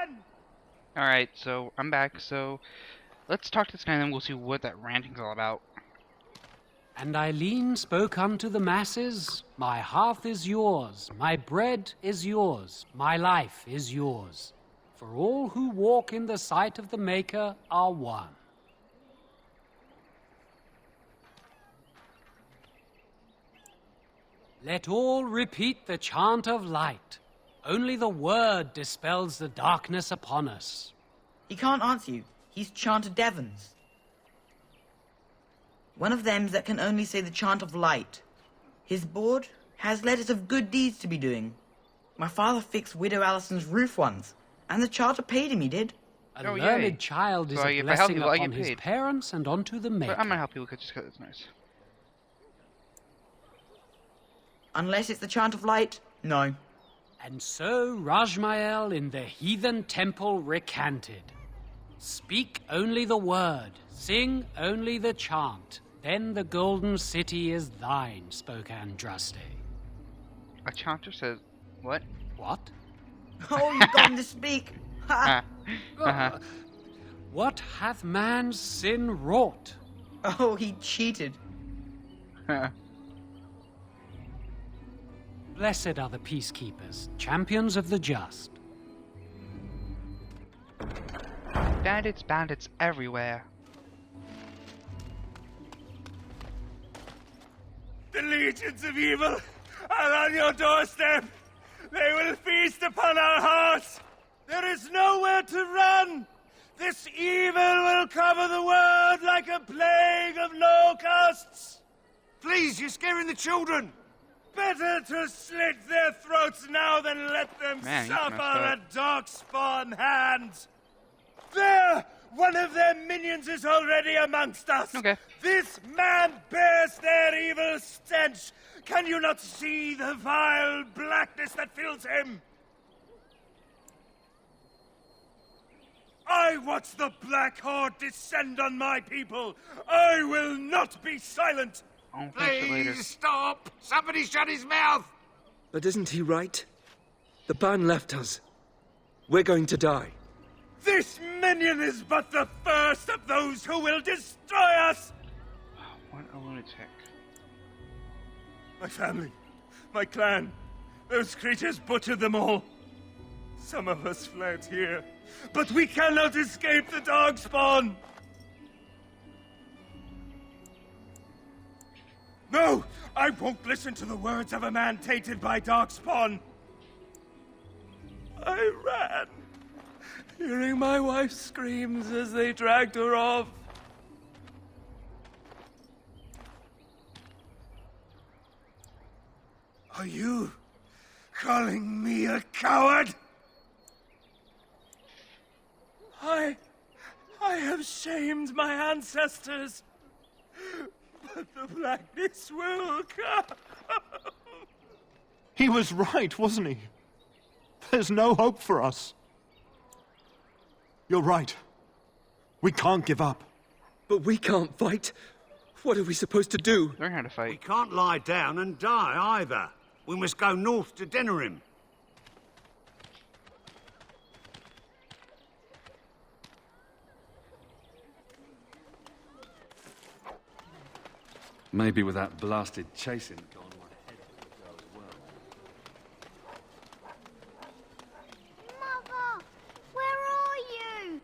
again! Alright, so I'm back, so let's talk to this guy and then we'll see what that ranting's all about. And Eileen spoke unto the masses, my hearth is yours, my bread is yours, my life is yours. For all who walk in the sight of the Maker are one. Let all repeat the chant of light. Only the word dispels the darkness upon us. He can't answer you. He's chanted Devons. One of them that can only say the chant of light. His board has letters of good deeds to be doing. My father fixed Widow Allison's roof once, and the charter paid him, he did. A learned child is a blessing upon his parents and unto the Maker. But I'm gonna help you just because it's nice. Unless it's the chant of light, no. And so Rajmael in the heathen temple recanted. Speak only the word, sing only the chant. Then the golden city is thine, spoke Andraste. A chanter says, what? What? Oh, you got him to speak! Ha! What hath man's sin wrought? Oh, he cheated. Blessed are the peacekeepers, champions of the just. Bandits everywhere. The legions of evil are on your doorstep. They will feast upon our hearts. There is nowhere to run. This evil will cover the world like a plague of locusts. Please, you're scaring the children. Better to slit their throats now than let them suffer at Darkspawn hands. There! One of their minions is already amongst us. Okay. This man bears their evil stench. Can you not see the vile blackness that fills him? I watch the Black Horde descend on my people. I will not be silent. Please stop! Somebody shut his mouth! But isn't he right? The ban left us. We're going to die. This minion is but the first of those who will destroy us! What a lunatic. My family, my clan, those creatures butchered them all. Some of us fled here, but we cannot escape the Darkspawn! No! I won't listen to the words of a man tainted by Darkspawn! I ran, hearing my wife's screams as they dragged her off. Are you calling me a coward? I have shamed my ancestors. But the blackness will come. He was right, wasn't he? There's no hope for us. You're right. We can't give up. But we can't fight. What are we supposed to do? Learn how to fight. We can't lie down and die either. We must go north to Denerim. Maybe with that blasted chasing gone, my head would go as well. Mother, where are you?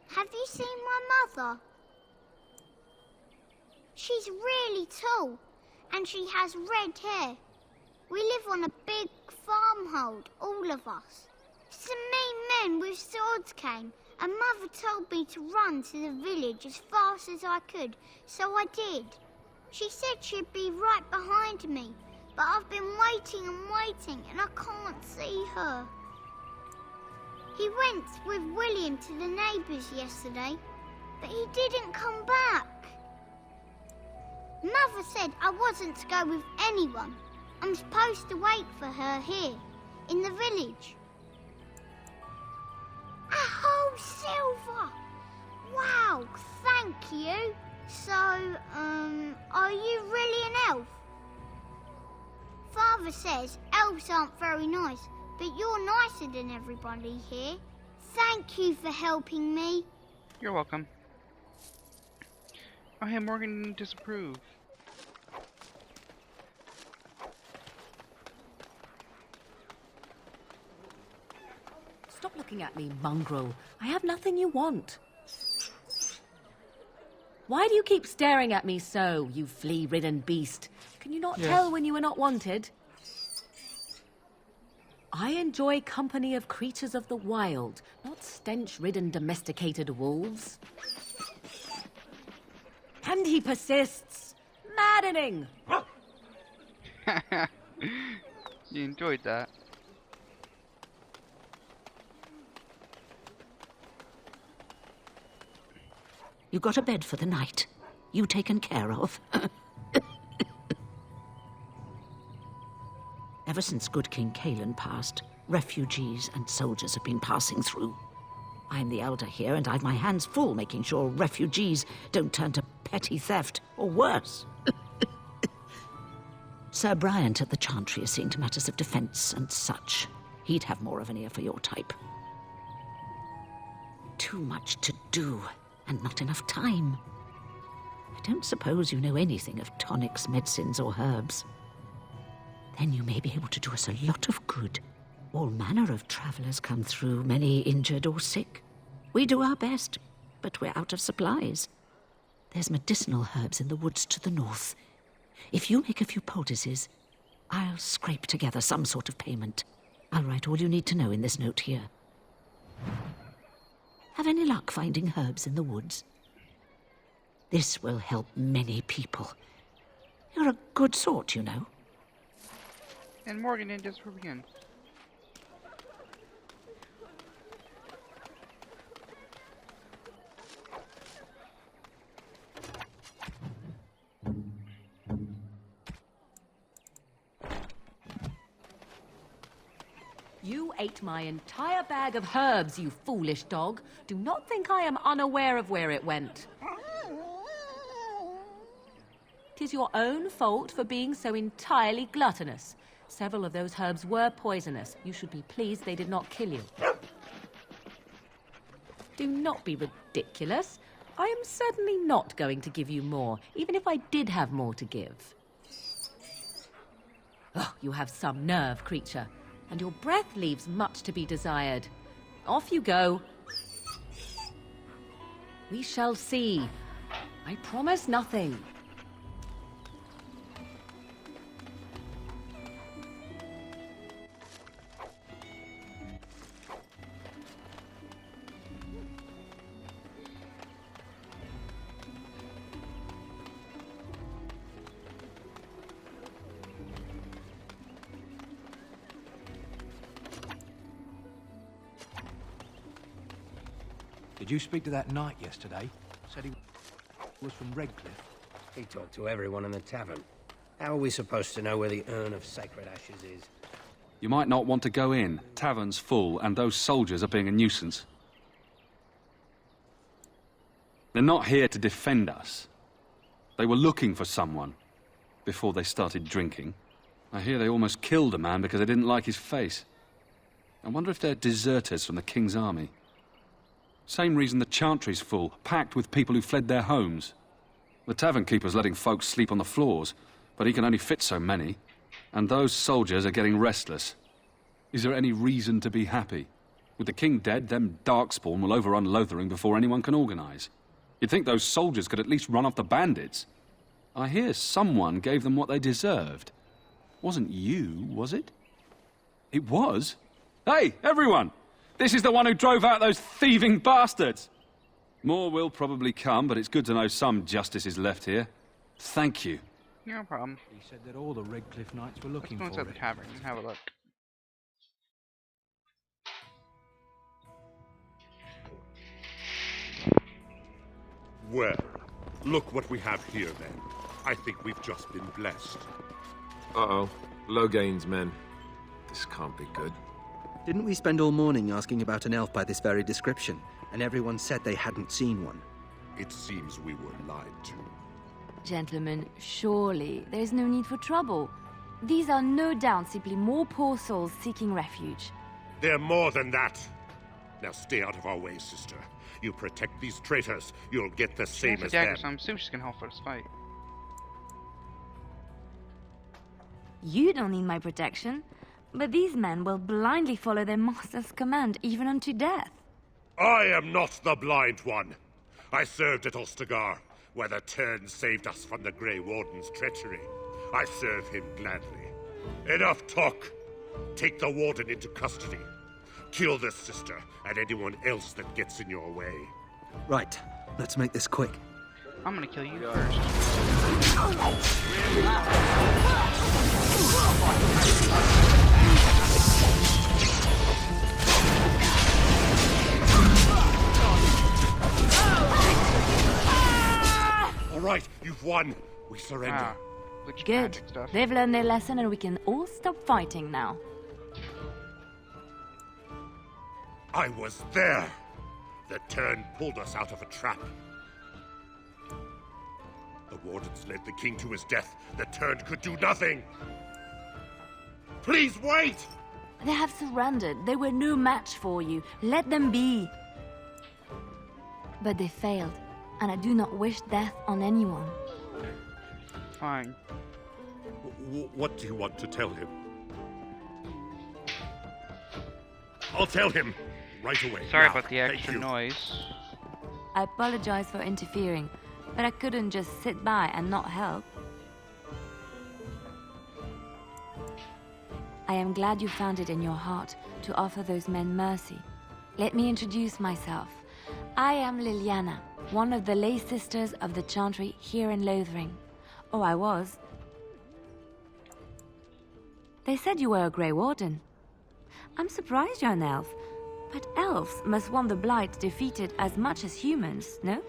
Have you seen my mother? She's really tall, and she has red hair. We live on a big farmhold, all of us. Some mean men with swords came, and Mother told me to run to the village as fast as I could, so I did. She said she'd be right behind me, but I've been waiting and waiting, and I can't see her. He went with William to the neighbours yesterday, but he didn't come back. Mother said I wasn't to go with anyone. I'm supposed to wait for her here, in the village. A whole silver! Wow, thank you. So, are you really an elf? Father Mother says elves aren't very nice, but you're nicer than everybody here. Thank you for helping me. You're welcome. Oh, hey, Morgan didn't disapprove. Stop looking at me, mongrel. I have nothing you want. Why do you keep staring at me so, you flea-ridden beast? Can you not tell when you are not wanted? I enjoy company of creatures of the wild, not stench-ridden domesticated wolves. And he persists. Maddening! You enjoyed that. You got a bed for the night. You taken care of. Ever since good King Cailan passed, refugees and soldiers have been passing through. I'm the elder here, and I've my hands full making sure refugees don't turn to petty theft, or worse. Sir Bryant at the Chantry is seeing to matters of defence and such. He'd have more of an ear for your type. Too much to do, and not enough time. I don't suppose you know anything of tonics, medicines, or herbs. Then you may be able to do us a lot of good. All manner of travellers come through, many injured or sick. We do our best, but we're out of supplies. There's medicinal herbs in the woods to the north. If you make a few poultices, I'll scrape together some sort of payment. I'll write all you need to know in this note here. Have any luck finding herbs in the woods? This will help many people. You're a good sort, you know. And Morgan didn't disapprove again. You ate my entire bag of herbs, you foolish dog. Do not think I am unaware of where it went. 'Tis your own fault for being so entirely gluttonous. Several of those herbs were poisonous. You should be pleased they did not kill you. Do not be ridiculous. I am certainly not going to give you more, even if I did have more to give. Oh, you have some nerve, creature, and your breath leaves much to be desired. Off you go. We shall see. I promise nothing. Did you speak to that knight yesterday? Said he was from Redcliffe. He talked to everyone in the tavern. How are we supposed to know where the urn of sacred ashes is? You might not want to go in. Tavern's full, and those soldiers are being a nuisance. They're not here to defend us. They were looking for someone before they started drinking. I hear they almost killed a man because they didn't like his face. I wonder if they're deserters from the King's army. Same reason the Chantry's full, packed with people who fled their homes. The tavern keeper's letting folks sleep on the floors, but he can only fit so many. And those soldiers are getting restless. Is there any reason to be happy? With the king dead, them Darkspawn will overrun Lothering before anyone can organize. You'd think those soldiers could at least run off the bandits. I hear someone gave them what they deserved. Wasn't you, was it? It was? Hey, everyone! This is the one who drove out those thieving bastards! More will probably come, but it's good to know some justice is left here. Thank you. No problem. He said that all the Redcliffe knights were looking Let's go for inside it. the tavern and have a look. Well, look what we have here, then. I think we've just been blessed. Uh-oh. Loghain's men. This can't be good. Didn't we spend all morning asking about an elf by this very description, and everyone said they hadn't seen one? It seems we were lied to. Gentlemen, surely there's no need for trouble. These are no doubt simply more poor souls seeking refuge. They're more than that. Now stay out of our way, sister. You protect these traitors, you'll get the She same has a as dagger, them. so I'm assuming she's gonna help us fight. You don't need my protection, but these men will blindly follow their master's command even unto death. I am not the blind one. I served at Ostagar, where the Turn saved us from the Grey Warden's treachery. I serve him gladly. Enough talk. Take the Warden into custody. Kill this sister and anyone else that gets in your way. Right. Let's make this quick. I'm gonna kill you first. All right, you've won. We surrender. Good. They've learned their lesson and we can all stop fighting now. I was there. The Turn pulled us out of a trap. The Wardens led the King to his death. The Turn could do nothing. Please wait! They have surrendered. They were no match for you. Let them be. But they failed, and I do not wish death on anyone. Fine. What do you want to tell him? I'll tell him right away. Sorry Now. about the Thank extra you. noise. I apologize for interfering, but I couldn't just sit by and not help. I am glad you found it in your heart to offer those men mercy. Let me introduce myself. I am Leliana, one of the lay sisters of the Chantry here in Lothering. Oh, I was. They said you were a Grey Warden. I'm surprised you're an elf, but elves must want the Blight defeated as much as humans, no?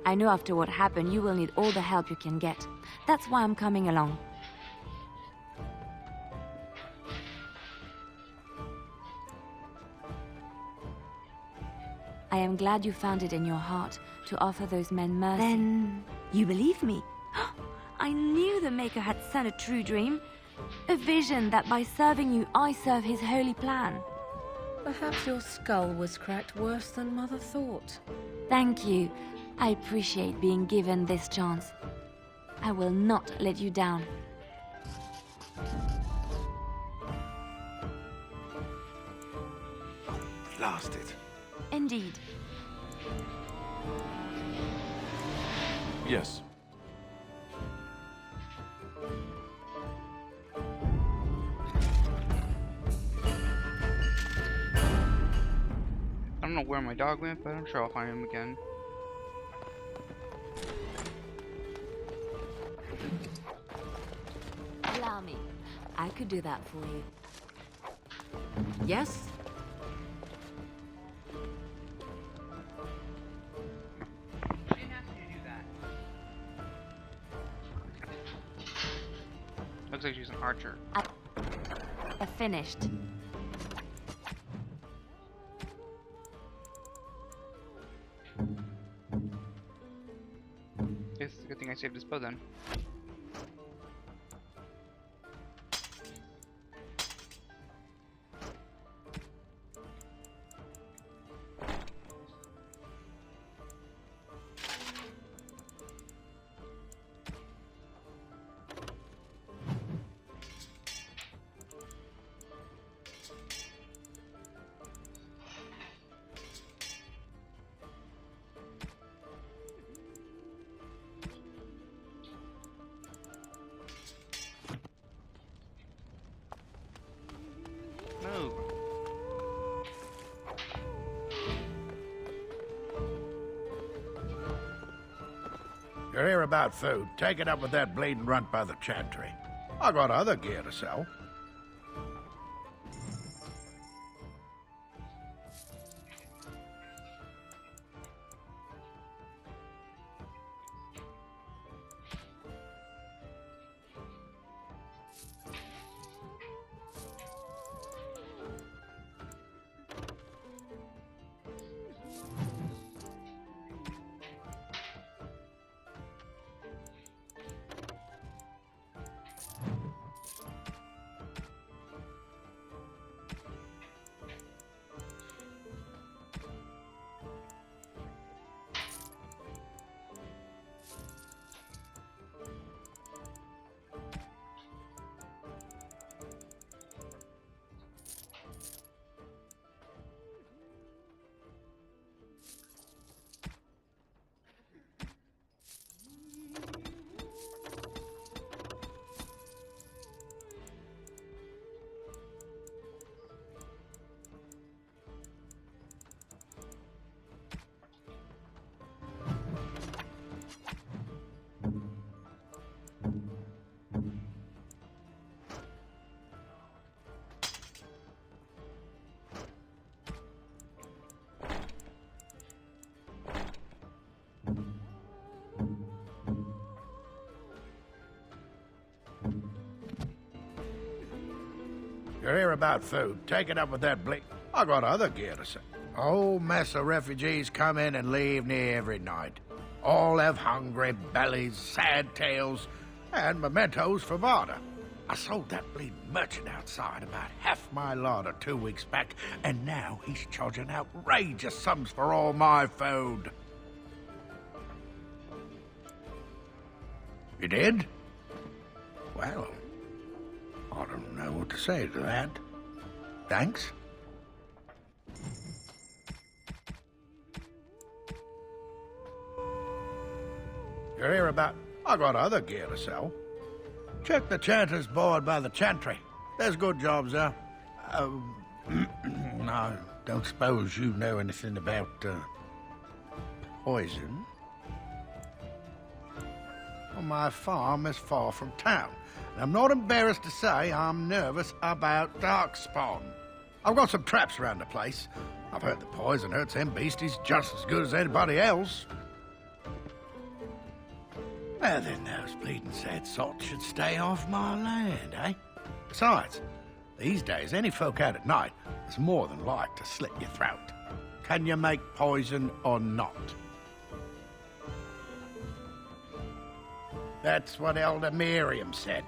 I know after what happened you will need all the help you can get. That's why I'm coming along. I am glad you found it in your heart to offer those men mercy. Then you believe me? I knew the Maker had sent a true dream. A vision that by serving you, I serve his holy plan. Perhaps your skull was cracked worse than Mother thought. Thank you. I appreciate being given this chance. I will not let you down. Blast it. Indeed. Yes. I don't know where my dog went, but I'm sure I'll find him again. Allow me. I could do that for you. Yes? Looks like she's an archer. I finished. It's a good thing I saved his bow then. Move. You're here about food. Take it up with that bleeding runt by the chantry. I got other gear to sell. You're here about food. Take it up with that I got other gear to sell. A whole mess of refugees come in and leave near every night. All have hungry bellies, sad tales, and mementos for barter. I sold that bleeding merchant outside about half my larder 2 weeks back, and now he's charging outrageous sums for all my food. You did? Well, I don't know what to say to that. Thanks. You're here about... I got other gear to sell. Check the chanter's board by the chantry. There's good jobs there. I don't suppose you know anything about, poison? Well, my farm is far from town, and I'm not embarrassed to say I'm nervous about Darkspawn. I've got some traps around the place. I've heard the poison hurts them beasties just as good as anybody else. Well, then those bleeding sad sots should stay off my land, eh? Besides, these days, any folk out at night is more than like to slit your throat. Can you make poison or not? That's what Elder Miriam said.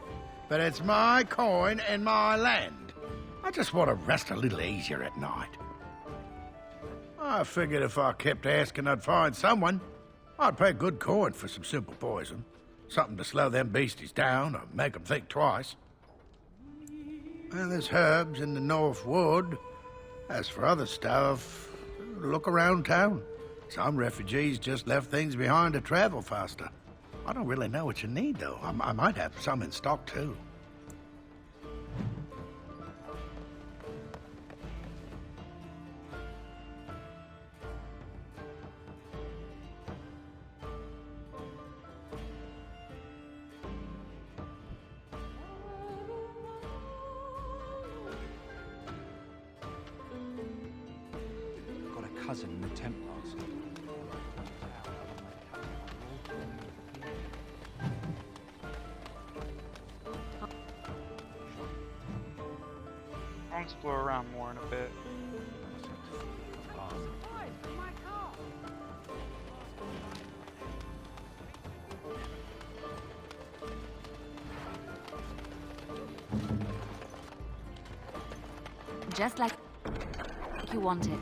But it's my coin and my land. I just want to rest a little easier at night. I figured if I kept asking, I'd find someone. I'd pay good coin for some simple poison. Something to slow them beasties down or make them think twice. Well, there's herbs in the North Wood. As for other stuff, look around town. Some refugees just left things behind to travel faster. I don't really know what you need, though. I might have some in stock, too. Got a cousin in the Templars. I'll explore around more in a bit. Just like you wanted.